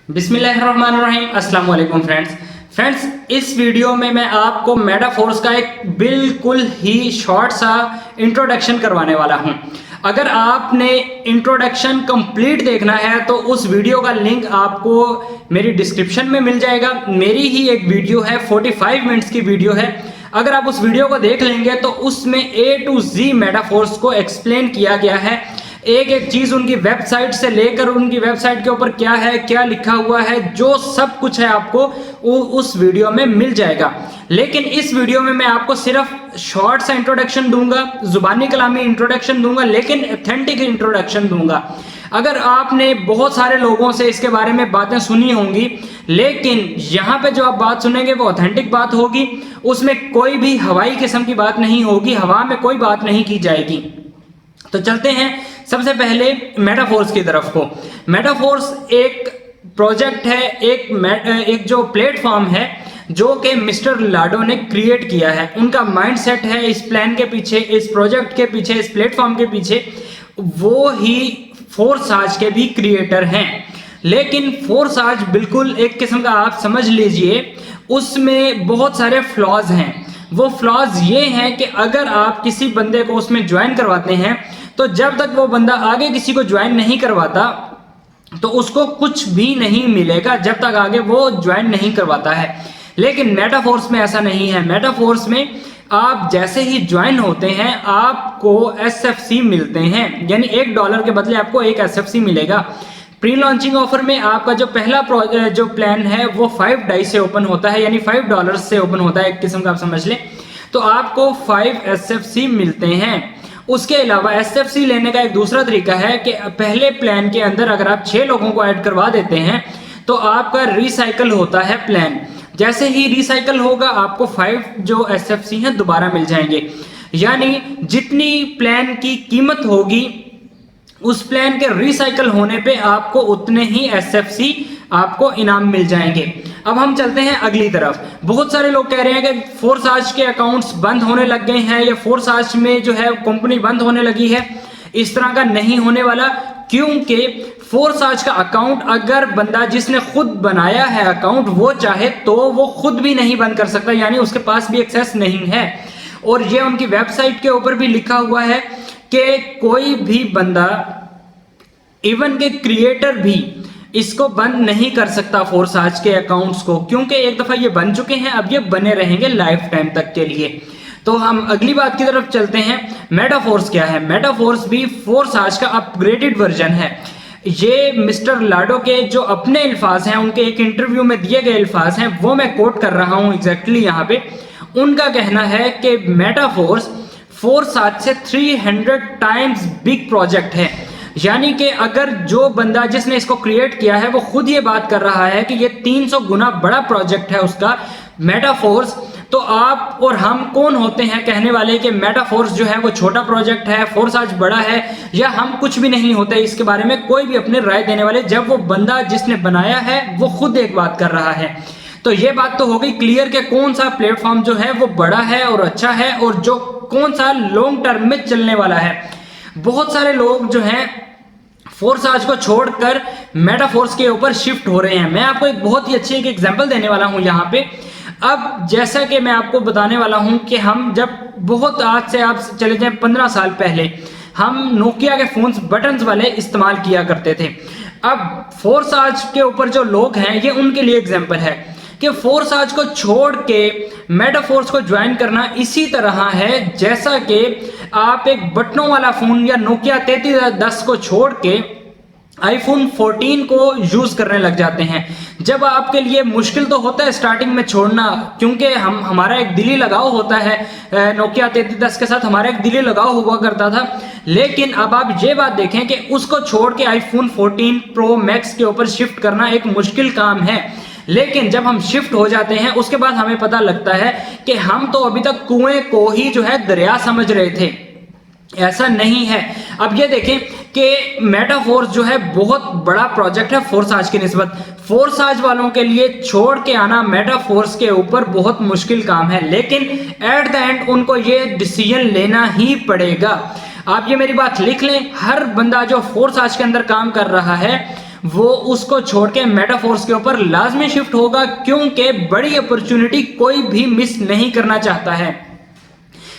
बिस्मिल्लाहिर्रहमानिर्रहीम। अस्सलाम वालेकुम फ्रेंड्स, इस वीडियो में मैं आपको मेटाफोर्स का एक बिल्कुल ही शॉर्ट सा इंट्रोडक्शन करवाने वाला हूं। अगर आपने इंट्रोडक्शन कंप्लीट देखना है तो उस वीडियो का लिंक आपको मेरी डिस्क्रिप्शन में मिल जाएगा। मेरी ही एक वीडियो है, 45 मिनट्स की वीडियो है। अगर आप उस वीडियो को देख लेंगे तो उसमें A to Z मेटाफोर्स को एक्सप्लेन किया गया है। एक एक चीज उनकी वेबसाइट से लेकर उनकी वेबसाइट के ऊपर क्या है, क्या लिखा हुआ है, जो सब कुछ है आपको उस वीडियो में मिल जाएगा। लेकिन इस वीडियो में मैं आपको सिर्फ शॉर्ट सा इंट्रोडक्शन दूंगा, जुबानी कलामी इंट्रोडक्शन दूंगा, लेकिन ऑथेंटिक इंट्रोडक्शन दूंगा। अगर आपने बहुत सारे लोगों से इसके बारे में बातें सुनी होंगी, लेकिन यहाँ पे जो आप बात सुनेंगे वो ऑथेंटिक बात होगी, उसमें कोई भी हवाई किस्म की बात नहीं होगी, हवा में कोई बात नहीं की जाएगी। तो चलते हैं सबसे पहले मेटाफोर्स की तरफ को। मेटाफोर्स एक प्रोजेक्ट है, एक जो प्लेटफॉर्म है जो कि मिस्टर लाडो ने क्रिएट किया है। उनका माइंडसेट है इस प्लान के पीछे, इस प्रोजेक्ट के पीछे, इस प्लेटफॉर्म के पीछे। वो ही फोरसाज के भी क्रिएटर हैं। लेकिन फोरसाज बिल्कुल एक किस्म का आप समझ लीजिए, उसमें बहुत सारे फ्लॉज हैं। वो फ्लॉज ये हैं कि अगर आप किसी बंदे को उसमें ज्वाइन करवाते हैं तो जब तक वो बंदा आगे किसी को ज्वाइन नहीं करवाता तो उसको कुछ भी नहीं मिलेगा, जब तक आगे वो ज्वाइन नहीं करवाता है। लेकिन मेटाफोर्स में ऐसा नहीं है। मेटाफोर्स में आप जैसे ही ज्वाइन होते हैं आपको SFC मिलते हैं, यानी $1 के बदले आपको एक SFC मिलेगा। प्री लॉन्चिंग ऑफर में आपका जो पहला जो प्लान है वो $5 से ओपन होता है, यानी $5 से ओपन होता है, एक किस्म का आप समझ लें। तो आपको 5 SFC मिलते हैं। उसके अलावा SFC लेने का एक दूसरा तरीका है कि पहले प्लान के अंदर अगर आप 6 लोगों को ऐड करवा देते हैं तो आपका रिसाइकल होता है प्लान। जैसे ही रिसाइकल होगा आपको 5 जो SFC हैं दोबारा मिल जाएंगे, यानी जितनी प्लान की कीमत होगी उस प्लान के रिसाइकल होने पे आपको उतने ही SFC आपको इनाम मिल जाएंगे। अब हम चलते हैं अगली तरफ। बहुत सारे लोग कह रहे हैं कि फोरसाज के अकाउंट्स बंद होने लग गए हैं या फोरसाज में जो है कंपनी बंद होने लगी है। इस तरह का नहीं होने वाला, क्योंकि फोरसाज का अकाउंट अगर बंदा जिसने खुद बनाया है अकाउंट वो चाहे तो वो खुद भी नहीं बंद कर सकता, यानी उसके पास भी एक्सेस नहीं है। और ये उनकी वेबसाइट के ऊपर भी लिखा हुआ है कि कोई भी बंदा, इवन के क्रिएटर भी इसको बंद नहीं कर सकता फोरसाज के अकाउंट्स को, क्योंकि एक दफा ये बन चुके हैं, अब ये बने रहेंगे लाइफ टाइम तक के लिए। तो हम अगली बात की तरफ चलते हैं। मेटाफोर्स क्या है? मेटाफोर्स भी फोरसाज का अपग्रेडेड वर्जन है। ये मिस्टर लाडो के जो अपने अल्फाज हैं, उनके एक इंटरव्यू में दिए गए अल्फाज हैं, वो मैं कोट कर रहा हूं एग्जैक्टली यहाँ पे। उनका कहना है कि मेटाफोर्स फोरसाज से 300 टाइम्स बिग प्रोजेक्ट है। यानी कि अगर जो बंदा जिसने इसको क्रिएट किया है वो खुद ये बात कर रहा है कि ये 300 गुना बड़ा प्रोजेक्ट है उसका मेटाफोर्स, तो आप और हम कौन होते हैं कहने वाले कि मेटाफोर्स जो है वो छोटा प्रोजेक्ट है, फोरसाज बड़ा है, या हम कुछ भी नहीं होते इसके बारे में कोई भी अपनी राय देने वाले, जब वो बंदा जिसने बनाया है वो खुद एक बात कर रहा है। तो ये बात तो हो गई क्लियर कि कौन सा प्लेटफॉर्म जो है वो बड़ा है और अच्छा है, और जो कौन सा लॉन्ग टर्म में चलने वाला है। बहुत सारे लोग जो हैं फोरसाज को छोड़कर मेटाफोर्स के ऊपर शिफ्ट हो रहे हैं। मैं आपको एक बहुत ही अच्छी एक एग्जांपल देने वाला हूं यहाँ पे। अब जैसा कि मैं आपको बताने वाला हूं कि हम जब बहुत आज से आप चले जाएं 15 साल पहले, हम नोकिया के फोन्स बटन्स वाले इस्तेमाल किया करते थे। अब फोरसाज के ऊपर जो लोग हैं ये उनके लिए एग्जाम्पल है कि फोरसाज को छोड़ के मेटाफोर्स को ज्वाइन करना इसी तरह है जैसा कि आप एक बटनों वाला फोन या नोकिया 3310 को छोड़ के iPhone 14 को यूज करने लग जाते हैं। जब आपके लिए मुश्किल तो होता है स्टार्टिंग में छोड़ना, क्योंकि हमारा एक दिली लगाव होता है, नोकिया 3310 के साथ हमारा एक दिली लगाव हुआ करता था। लेकिन अब आप ये बात देखें कि उसको छोड़ के iPhone 14 Pro Max के ऊपर शिफ्ट करना एक मुश्किल काम है। लेकिन जब हम शिफ्ट हो जाते हैं उसके बाद हमें पता लगता है कि हम तो अभी तक कुएं को ही जो है दरिया समझ रहे थे, ऐसा नहीं है। अब ये देखें कि मेटाफोर्स जो है बहुत बड़ा प्रोजेक्ट है फोरसाज की निस्बत। फोरसाज वालों के लिए छोड़ के आना मेटाफोर्स के ऊपर बहुत मुश्किल काम है, लेकिन एट द एंड उनको ये डिसीजन लेना ही पड़ेगा। आप ये मेरी बात लिख लें, हर बंदा जो फोरसाज के अंदर काम कर रहा है वो उसको छोड़ के मेटाफोर्स के ऊपर लाजमी शिफ्ट होगा, क्योंकि बड़ी अपॉर्चुनिटी कोई भी मिस नहीं करना चाहता है।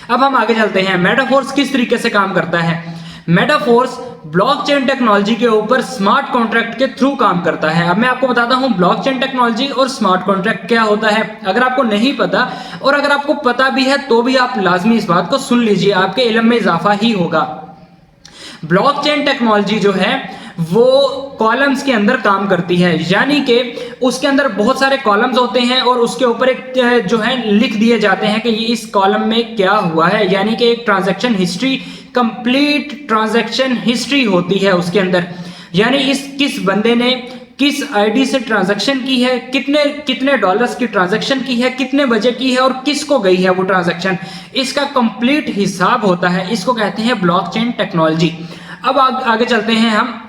अब हम आगे चलते हैं, मेटाफोर्स किस तरीके से काम करता है। मेटाफोर्स ब्लॉकचेन टेक्नोलॉजी के ऊपर स्मार्ट कॉन्ट्रैक्ट के थ्रू काम करता है। अब मैं आपको बताता हूं ब्लॉकचेन टेक्नोलॉजी और स्मार्ट कॉन्ट्रैक्ट क्या होता है। अगर आपको नहीं पता और अगर आपको पता भी है तो भी आप लाजमी इस बात को सुन लीजिए, आपके इल्म में इजाफा ही होगा। ब्लॉकचेन टेक्नोलॉजी जो है वो कॉलम्स के अंदर काम करती है, यानी कि उसके अंदर बहुत सारे कॉलम्स होते हैं और उसके ऊपर एक जो है लिख दिए जाते हैं कि ये इस कॉलम में क्या हुआ है, यानी कि एक transaction history, complete transaction history होती है उसके अंदर। यानी इस किस बंदे ने किस आईडी से ट्रांजैक्शन की है, कितने डॉलर्स की ट्रांजैक्शन की है, कितने बजे की है और किसको गई है वो ट्रांजैक्शन, इसका कंप्लीट हिसाब होता है। इसको कहते हैं ब्लॉकचेन टेक्नोलॉजी। अब आगे चलते हैं हम।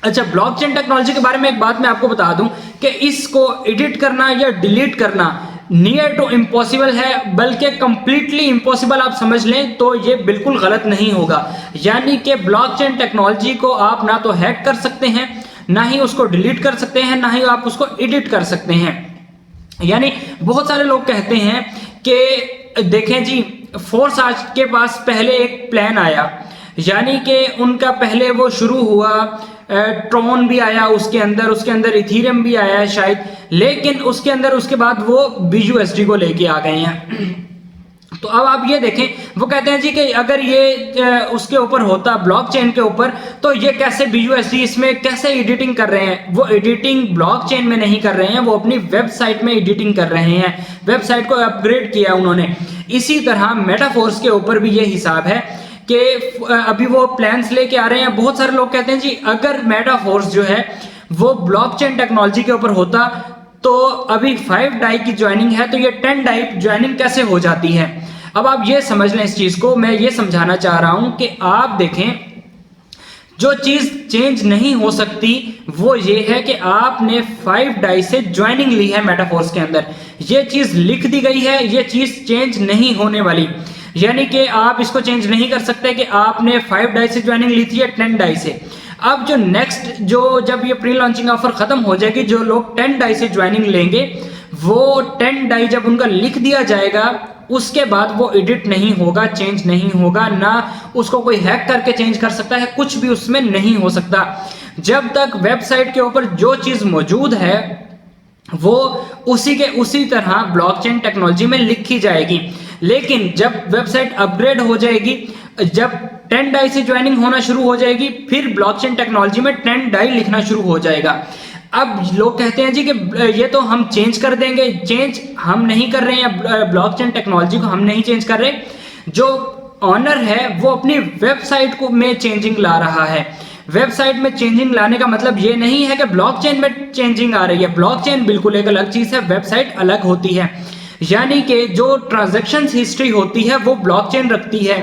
अच्छा, ब्लॉकचेन टेक्नोलॉजी के बारे में एक बात मैं आपको बता दूं कि इसको एडिट करना या डिलीट करना नियर टू इम्पॉसिबल है, बल्कि कंप्लीटली इम्पॉसिबल आप समझ लें तो ये बिल्कुल गलत नहीं होगा। यानी कि ब्लॉकचेन टेक्नोलॉजी को आप ना तो हैक कर सकते हैं, ना ही उसको डिलीट कर सकते हैं, ना ही आप उसको एडिट कर सकते हैं। यानी बहुत सारे लोग कहते हैं कि देखें जी, फोर्स आज के पास पहले एक प्लान आया, यानी कि उनका पहले वो शुरू हुआ, ट्रॉन भी आया उसके अंदर इथीरियम भी आया है शायद, लेकिन उसके बाद वो BUSD को लेके आ गए हैं। तो अब आप ये देखें, वो कहते हैं जी कि अगर ये उसके ऊपर होता ब्लॉकचेन के ऊपर, तो ये कैसे BUSD इसमें कैसे एडिटिंग कर रहे हैं। वो एडिटिंग ब्लॉकचेन में नहीं कर रहे हैं, वो अपनी वेबसाइट में एडिटिंग कर रहे हैं, वेबसाइट को अपग्रेड किया उन्होंने। इसी तरह मेटाफोर्स के ऊपर भी ये हिसाब है कि अभी वो प्लान्स लेके आ रहे हैं। बहुत सारे लोग कहते हैं जी अगर मेटाफोर्स जो है वो ब्लॉकचेन टेक्नोलॉजी के ऊपर होता तो अभी 5 डाई की ज्वाइनिंग है, तो ये 10 डाई ज्वाइनिंग कैसे हो जाती है। अब आप ये समझ लें, इस चीज को मैं ये समझाना चाह रहा हूं कि आप देखें, जो चीज चेंज नहीं हो सकती वो ये है कि आपने 5 डाई से ज्वाइनिंग ली है मेटाफोर्स के अंदर, ये चीज लिख दी गई है, ये चीज चेंज नहीं होने वाली। यानी कि आप इसको चेंज नहीं कर सकते कि आपने 5 डाई से ज्वाइनिंग ली थी या 10 डाई से। अब जो नेक्स्ट जब ये प्री लॉन्चिंग ऑफर खत्म हो जाएगी, जो लोग 10 डाई से ज्वाइनिंग लेंगे वो 10 डाई जब उनका लिख दिया जाएगा उसके बाद वो एडिट नहीं होगा, चेंज नहीं होगा, ना उसको कोई हैक करके चेंज कर सकता है, कुछ भी उसमें नहीं हो सकता। जब तक वेबसाइट के ऊपर जो चीज मौजूद है वो उसी तरह ब्लॉकचेन टेक्नोलॉजी में लिखी जाएगी। लेकिन जब वेबसाइट अपग्रेड हो जाएगी, जब 10 डाई से ज्वाइनिंग होना शुरू हो जाएगी, फिर ब्लॉकचेन टेक्नोलॉजी में 10 डाई लिखना शुरू हो जाएगा। अब लोग कहते हैं जी कि ये तो हम चेंज कर देंगे, चेंज हम नहीं कर रहे हैं, ब्लॉकचेन टेक्नोलॉजी को हम नहीं चेंज कर रहे। जो ऑनर है वो अपनी वेबसाइट को में चेंजिंग ला रहा है। वेबसाइट में चेंजिंग लाने का मतलब ये नहीं है कि ब्लॉकचेन में चेंजिंग आ रही है। ब्लॉकचेन बिल्कुल एक अलग चीज है, वेबसाइट अलग होती है। यानी कि जो ट्रांजैक्शन हिस्ट्री होती है वो ब्लॉकचेन रखती है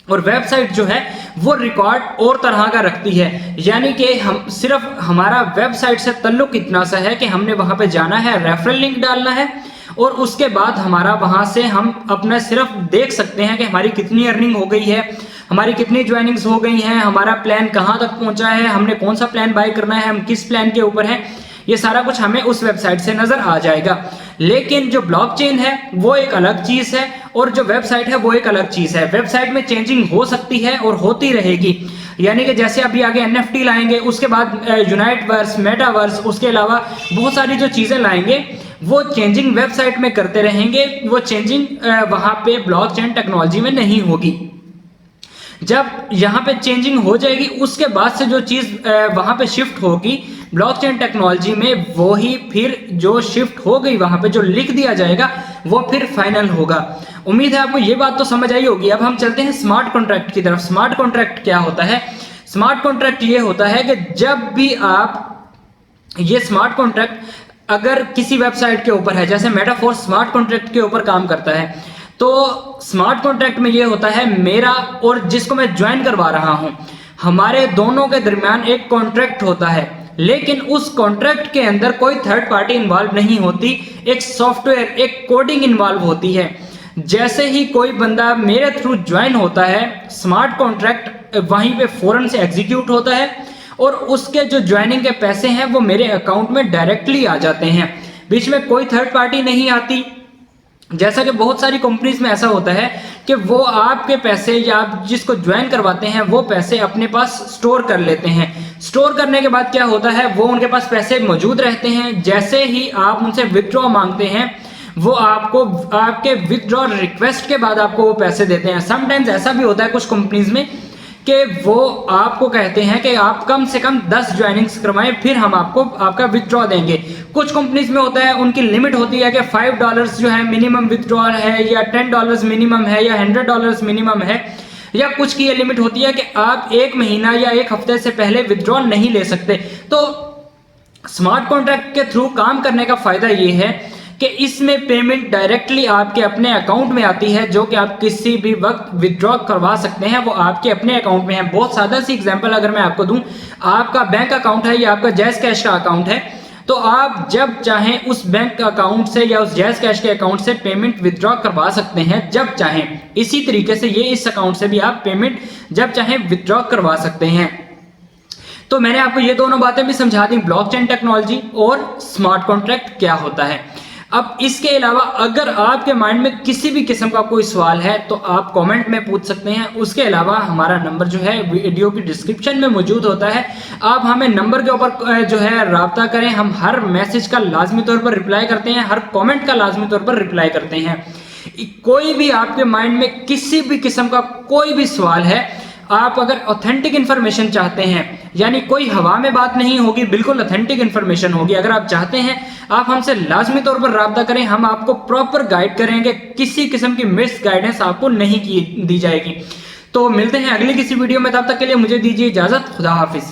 और वेबसाइट जो है वो रिकॉर्ड और तरह का रखती है। यानी कि हम सिर्फ हमारा वेबसाइट से ताल्लुक इतना सा है कि हमने वहां पे जाना है, रेफरल लिंक डालना है और उसके बाद हमारा वहां से हम अपना सिर्फ देख सकते हैं कि हमारी कितनी अर्निंग हो गई है, हमारी कितनी ज्वाइनिंग्स हो गई हैं, हमारा प्लान कहां तक पहुंचा है, हमने कौन सा प्लान बाय करना है, हम किस प्लान के ऊपर हैं, ये सारा कुछ हमें उस वेबसाइट से नजर आ जाएगा। लेकिन जो ब्लॉकचेन है वो एक अलग चीज है और जो वेबसाइट है वो एक अलग चीज है। वेबसाइट में चेंजिंग हो सकती है और होती रहेगी। यानी कि जैसे अभी आगे NFT लाएंगे, उसके बाद यूनाइटवर्स, मेटावर्स, उसके अलावा बहुत सारी जो चीजें लाएंगे वो चेंजिंग वेबसाइट में करते रहेंगे, वो चेंजिंग वहां पे ब्लॉकचेन टेक्नोलॉजी में नहीं होगी। जब यहाँ पे चेंजिंग हो जाएगी उसके बाद से जो चीज वहां पे शिफ्ट होगी ब्लॉकचेन टेक्नोलॉजी में, वो ही फिर जो शिफ्ट हो गई वहां पे जो लिख दिया जाएगा वो फिर फाइनल होगा। उम्मीद है आपको ये बात तो समझ आई होगी। अब हम चलते हैं स्मार्ट कॉन्ट्रैक्ट की तरफ। स्मार्ट कॉन्ट्रैक्ट क्या होता है? स्मार्ट कॉन्ट्रैक्ट ये होता है कि जब भी आप ये स्मार्ट कॉन्ट्रैक्ट अगर किसी वेबसाइट के ऊपर है, जैसे मेटाफोर्स स्मार्ट कॉन्ट्रैक्ट के ऊपर काम करता है, तो स्मार्ट कॉन्ट्रैक्ट में ये होता है मेरा और जिसको मैं ज्वाइन करवा रहा हूं, हमारे दोनों के दरमियान एक कॉन्ट्रैक्ट होता है। लेकिन उस कॉन्ट्रैक्ट के अंदर कोई थर्ड पार्टी इन्वॉल्व नहीं होती, एक सॉफ्टवेयर, एक कोडिंग इन्वॉल्व होती है। जैसे ही कोई बंदा मेरे थ्रू ज्वाइन होता है, स्मार्ट कॉन्ट्रैक्ट वहीं पे फौरन से एग्जीक्यूट होता है और उसके जो ज्वाइनिंग के पैसे हैं वो मेरे अकाउंट में डायरेक्टली आ जाते हैं, बीच में कोई थर्ड पार्टी नहीं आती। जैसा कि बहुत सारी कंपनीज में ऐसा होता है कि वो आपके पैसे या आप जिसको ज्वाइन करवाते हैं वो पैसे अपने पास स्टोर कर लेते हैं। स्टोर करने के बाद क्या होता है, वो उनके पास पैसे मौजूद रहते हैं, जैसे ही आप उनसे विथड्रॉ मांगते हैं वो आपको आपके विथड्रॉ रिक्वेस्ट के बाद आपको वो पैसे देते हैं। समटाइम्स ऐसा भी होता है कुछ कंपनीज में कि वो आपको कहते हैं कि आप कम से कम 10 ज्वाइनिंग्स करवाएं फिर हम आपको आपका विथड्रॉ देंगे। कुछ कंपनीज में होता है उनकी लिमिट होती है कि $5 जो है मिनिमम विथड्रॉ है, या $10 मिनिमम है, या $100 मिनिमम है, या कुछ की ये लिमिट होती है कि आप 1 महीना या 1 हफ्ते से पहले विथड्रॉ नहीं ले सकते। तो स्मार्ट कॉन्ट्रैक्ट के थ्रू काम करने का फायदा ये है कि इसमें पेमेंट डायरेक्टली आपके अपने अकाउंट में आती है, जो कि आप किसी भी वक्त विथड्रॉ करवा सकते हैं, वो आपके अपने अकाउंट में है। बहुत सादा सी एग्जांपल अगर मैं आपको दूं, आपका बैंक अकाउंट है या आपका जैज़ कैश का अकाउंट है, तो आप जब चाहें उस बैंक अकाउंट से या उस जैज़ कैश के अकाउंट से पेमेंट विथड्रॉ करवा सकते हैं जब चाहें। इसी तरीके से ये इस अकाउंट से भी आप पेमेंट जब चाहें विथड्रॉ करवा सकते हैं। तो मैंने आपको ये दोनों बातें भी समझा दी, ब्लॉकचेन टेक्नोलॉजी और स्मार्ट कॉन्ट्रैक्ट क्या होता है। अब इसके अलावा अगर आपके माइंड में किसी भी किस्म का कोई सवाल है तो आप कमेंट में पूछ सकते हैं। उसके अलावा हमारा नंबर जो है वीडियो की डिस्क्रिप्शन में मौजूद होता है, आप हमें नंबर के ऊपर जो है राब्ता करें। हम हर मैसेज का लाजमी तौर पर रिप्लाई करते हैं, हर कमेंट का लाजमी तौर पर रिप्लाई करते हैं। कोई भी आपके माइंड में किसी भी किस्म का कोई भी सवाल है, आप अगर ऑथेंटिक इन्फॉर्मेशन चाहते हैं, यानी कोई हवा में बात नहीं होगी, बिल्कुल ऑथेंटिक इन्फॉर्मेशन होगी, अगर आप चाहते हैं आप हमसे लाजमी तौर पर राब्ता करें। हम आपको प्रॉपर गाइड करेंगे, किसी किस्म की मिस गाइडेंस आपको नहीं दी जाएगी। तो मिलते हैं अगली किसी वीडियो में, तब तक के लिए मुझे दीजिए इजाजत। खुदा हाफिज।